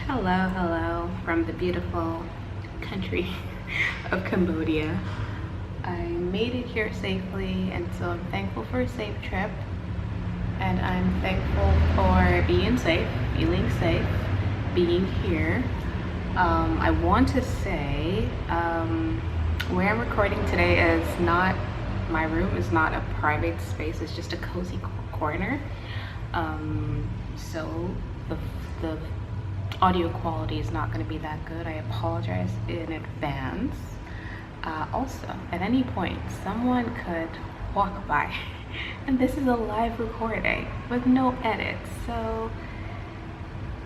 Hello from the beautiful country of Cambodia. I made it here safely, and so I'm thankful for a safe trip. And I'm thankful for being safe, feeling safe, being here. I want to say where I'm recording today is not my room, is not a private space, it's just a cozy corner. So the audio quality is not going to be that good. I apologize in advance. Also, at any point, someone could walk by, and this is a live recording with no edits, so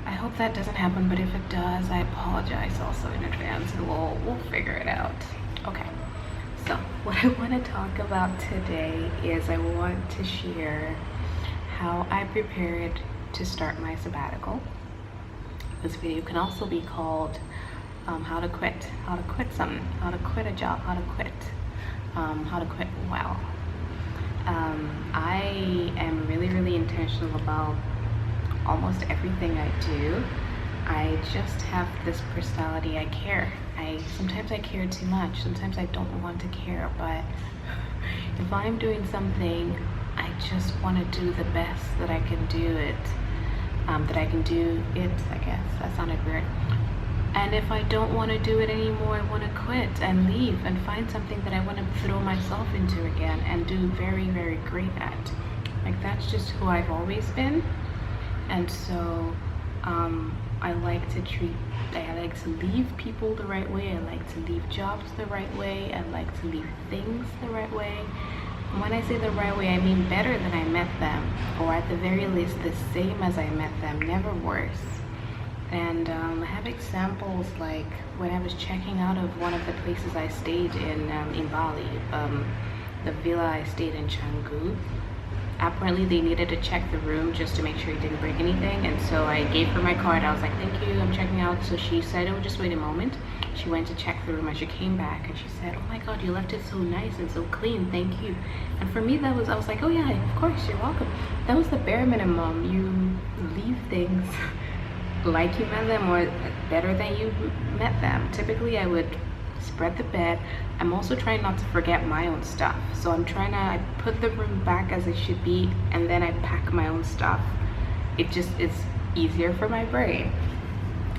I hope that doesn't happen, but if it does, I apologize also in advance, and we'll figure it out. Okay, so what I want to talk about today is I want to share how I prepared to start my sabbatical. This video can also be called how to quit something, how to quit a job, how to quit well. I am really intentional about almost everything I do. I just have this personality. I care. Sometimes I care too much, sometimes I don't want to care, but if I'm doing something, I just want to do the best that I can do it. I guess that sounded weird. And if I don't want to do it anymore, I want to quit and leave and find something that I want to throw myself into again and do very great at. Like, that's just who I've always been. And so I like to leave people the right way. I like to leave jobs the right way. I like to leave things the right way. And when I say the right way, I mean better than I met them, or at the very least the same as I met them, never worse. And I have examples like when I was checking out of one of the places I stayed in Bali, the villa I stayed in Canggu. Apparently they needed to check the room just to make sure he didn't break anything, and so I gave her my card. I was like, thank you, I'm checking out. So she said, oh, just wait a moment. She went to check the room and she came back and she said, oh my god, you left it so nice and so clean, thank you. And for me, I was like, oh yeah, of course, you're welcome. That was the bare minimum. You leave things like you met them or better than you met them. Typically I would spread the bed. I'm also trying not to forget my own stuff, so I put the room back as it should be, and then I pack my own stuff. It just is easier for my brain.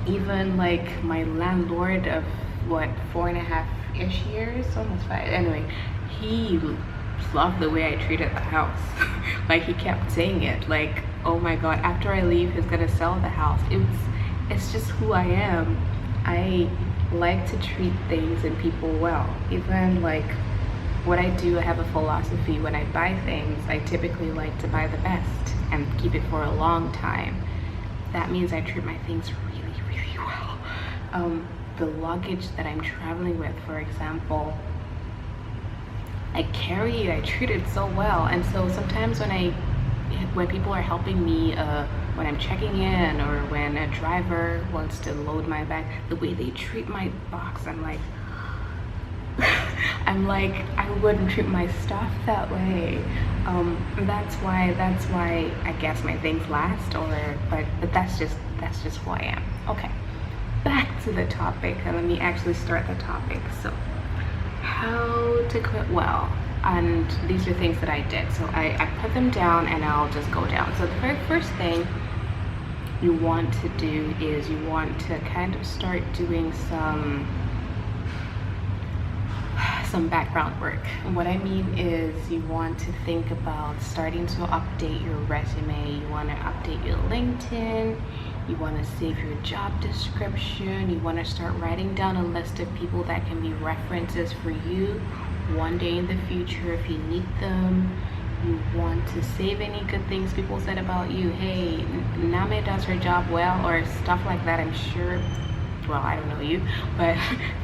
Even like my landlord of what, 4.5-ish years, almost 5, anyway, he loved the way I treated the house. Like, he kept saying it, like, oh my god, after I leave he's gonna sell the house. It's just who I am. I like to treat things and people well. Even like what I do, I have a philosophy. When I buy things, I typically like to buy the best and keep it for a long time. That means I treat my things really well. The luggage that I'm traveling with, for example, I treat it so well. And so sometimes when people are helping me, when I'm checking in, or when a driver wants to load my bag, the way they treat my box, I'm like I wouldn't treat my stuff that way. That's why I guess my things last, but that's just who I am. Okay, back to the topic, and let me actually start the topic. So, how to quit well. And these are things that I did, so I put them down and I'll just go down. So the very first thing you want to do is you want to kind of start doing some background work. And what I mean is you want to think about starting to update your resume. You want to update your LinkedIn. You want to save your job description. You want to start writing down a list of people that can be references for you one day in the future if you need them. You want to save any good things people said about you. Hey, Name does her job well, or stuff like that. I'm sure, well, I don't know you, but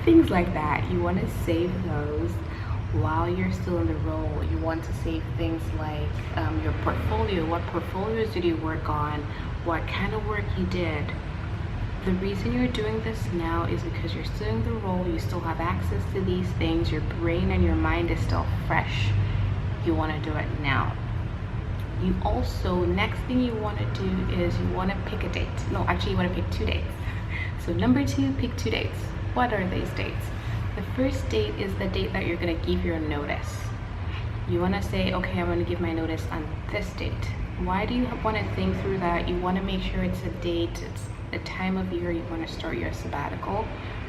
things like that. You want to save those while you're still in the role. You want to save things like your portfolio. What portfolios did you work on? What kind of work you did? The reason you're doing this now is because you're still in the role. You still have access to these things. Your brain and your mind is still fresh. You want to do it now. You also, next thing you want to do is you want to pick a date. No, actually you want to pick 2 dates. So number 2, pick 2 dates. What are these dates? The first date is the date that you're going to give your notice. You want to say, okay, I'm going to give my notice on this date. Why do you want to think through that? You want to make sure it's a date, it's a time of year you want to start your sabbatical.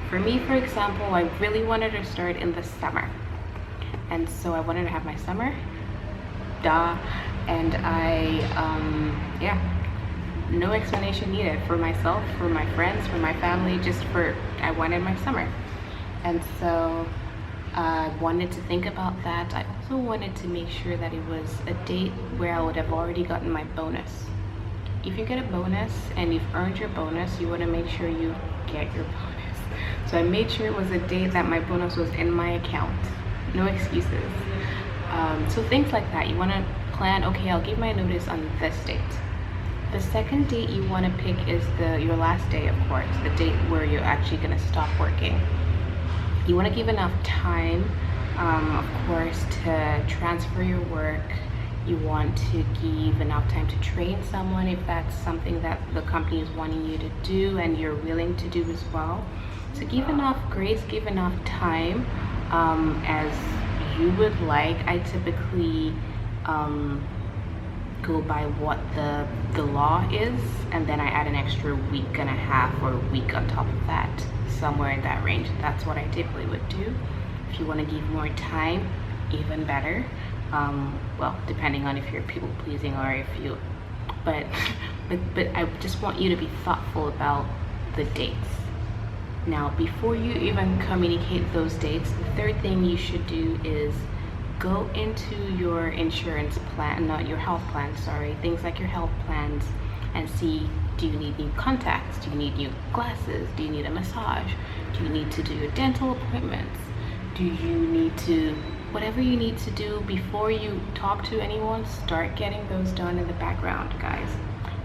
For me, for example, I really wanted to start in the summer. And so I wanted to have my summer. And no explanation needed for myself, for my friends, for my family, I wanted my summer. And so I wanted to think about that. I also wanted to make sure that it was a date where I would have already gotten my bonus. If you get a bonus and you've earned your bonus, you want to make sure you get your bonus. So I made sure it was a date that my bonus was in my account. No excuses. So things like that. You want to plan, okay, I'll give my notice on this date. The second date you want to pick is your last day, of course, the date where you're actually going to stop working. You want to give enough time, of course, to transfer your work. You want to give enough time to train someone if that's something that the company is wanting you to do and you're willing to do as well. So give enough grace, give enough time as you would like. I typically go by what the law is, and then I add an extra week and a half or a week on top of that, somewhere in that range. That's what I typically would do. If you want to give more time, even better. Well, depending on if you're people pleasing or if you, but I just want you to be thoughtful about the dates. Now, before you even communicate those dates, the third thing you should do is go into your insurance plan, not your health plan, sorry, things like your health plans, and see, do you need new contacts? Do you need new glasses? Do you need a massage? Do you need to do dental appointments? Do you need to, whatever you need to do before you talk to anyone, start getting those done in the background, guys.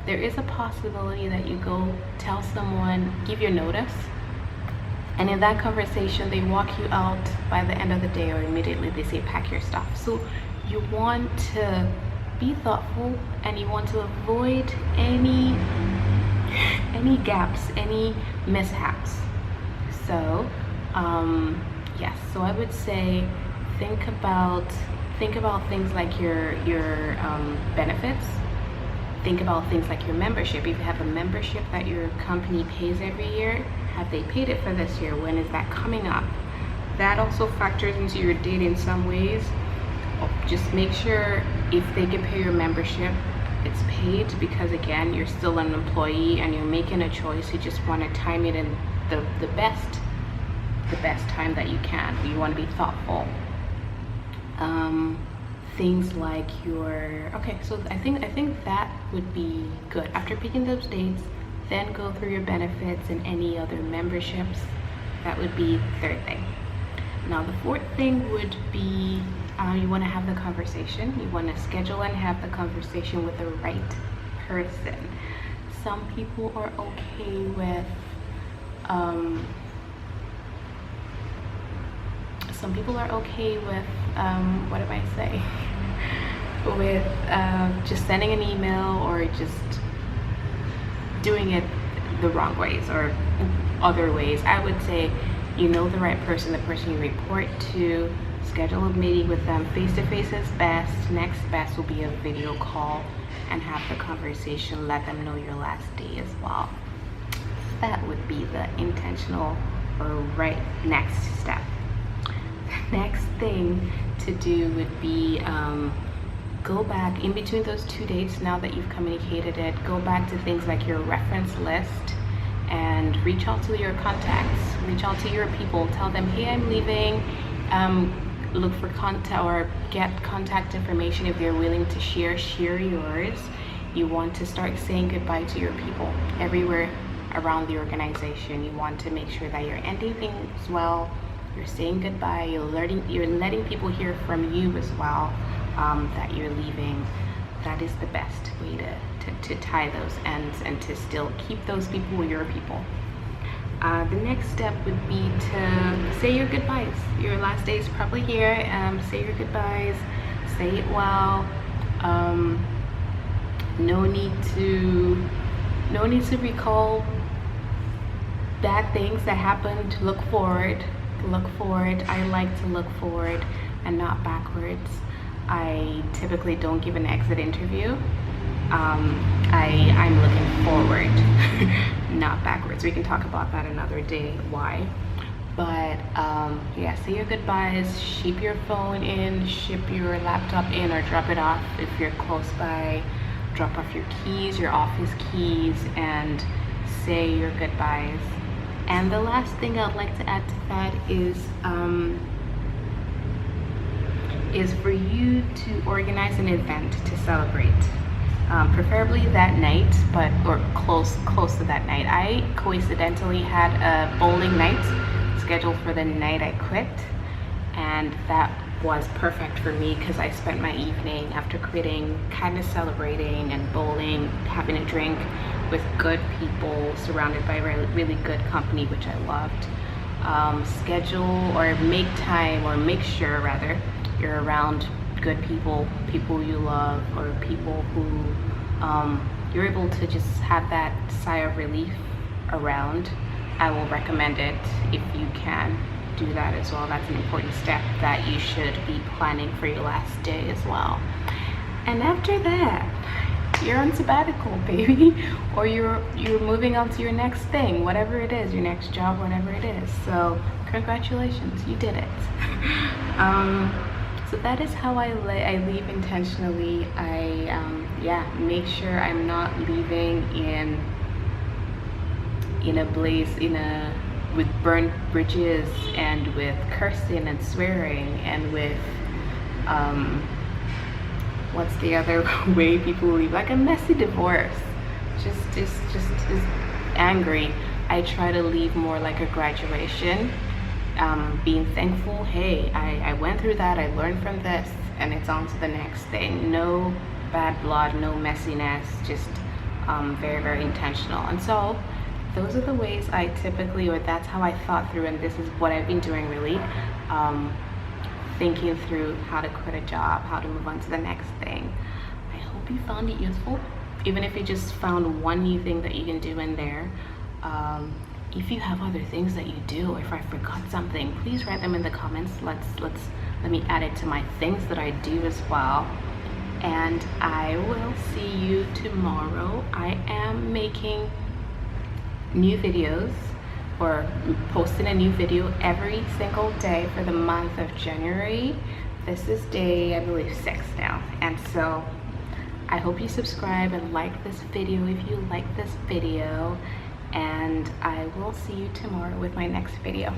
There is a possibility that you go tell someone, give your notice, and in that conversation they walk you out by the end of the day, or immediately they say pack your stuff. So you want to be thoughtful and you want to avoid any gaps, any mishaps. So yes, so I would say think about things like your benefits. Think about things like your membership. If you have a membership that your company pays every year, have they paid it for this year? When is that coming up? That also factors into your date in some ways. Just make sure if they can pay your membership, it's paid, because again, you're still an employee and you're making a choice. You just want to time it in the best time that you can. You want to be thoughtful. Things like so I think that would be good. After picking those dates, then go through your benefits and any other memberships. That would be the third thing. Now the fourth thing would be you want to have the conversation. You want to schedule and have the conversation with the right person. Some people are okay with what am I saying? With just sending an email or just doing it the wrong ways or other ways. I would say you know the right person, the person you report to, schedule a meeting with them. Face-to-face is best. Next best will be a video call and have the conversation. Let them know your last day as well. That would be the intentional or right next step. The next thing to do would be go back in between those two dates. Now that you've communicated it, go back to things like your reference list and reach out to your contacts, reach out to your people, tell them, hey, I'm leaving, look for contact or get contact information. If they're willing to share yours. You want to start saying goodbye to your people everywhere around the organization. You want to make sure that you're ending things well, you're saying goodbye, you're letting people hear from you as well, that you're leaving. That is the best way to tie those ends and to still keep those people your people. The next step would be to say your goodbyes. Your last day is probably here. Say your goodbyes, say it well. No need to recall bad things that happened, look forward. I like to look forward and not backwards. I typically don't give an exit interview. I'm looking forward, not backwards. We can talk about that another day, why. But yeah, say your goodbyes, ship your phone in, ship your laptop in, or drop it off if you're close by. Drop off your keys, your office keys, and say your goodbyes. And the last thing I'd like to add to that is for you to organize an event to celebrate, preferably that night, or close to that night. I coincidentally had a bowling night scheduled for the night I quit, and that was perfect for me because I spent my evening after quitting kind of celebrating and bowling, having a drink with good people, surrounded by really good company, which I loved. Schedule or make time, or make sure rather, you're around good people, people you love, or people who you're able to just have that sigh of relief around. I will recommend it if you can do that as well. That's an important step that you should be planning for your last day as well. And after that, you're on sabbatical, baby, or you're moving on to your next thing, whatever it is, your next job, whatever it is. So congratulations, you did it. So that is how I leave intentionally. I make sure I'm not leaving in a blaze, with burnt bridges, and with cursing and swearing, and with what's the other way people leave, like a messy divorce, just angry. I try to leave more like a graduation, being thankful. Hey, I went through that, I learned from this, and it's on to the next thing. No bad blood, no messiness, just very, very intentional. And so those are the ways I typically, or that's how I thought through, and this is what I've been doing really, thinking through how to quit a job, how to move on to the next thing. I hope you found it useful, even if you just found one new thing that you can do in there. If you have other things that you do, or if I forgot something, please write them in the comments. Let me add it to my things that I do as well. And I will see you tomorrow. I am making new videos, or posting a new video every single day for the month of January. This is day, I believe, 6 now. And so I hope you subscribe and like this video if you like this video, and I will see you tomorrow with my next video.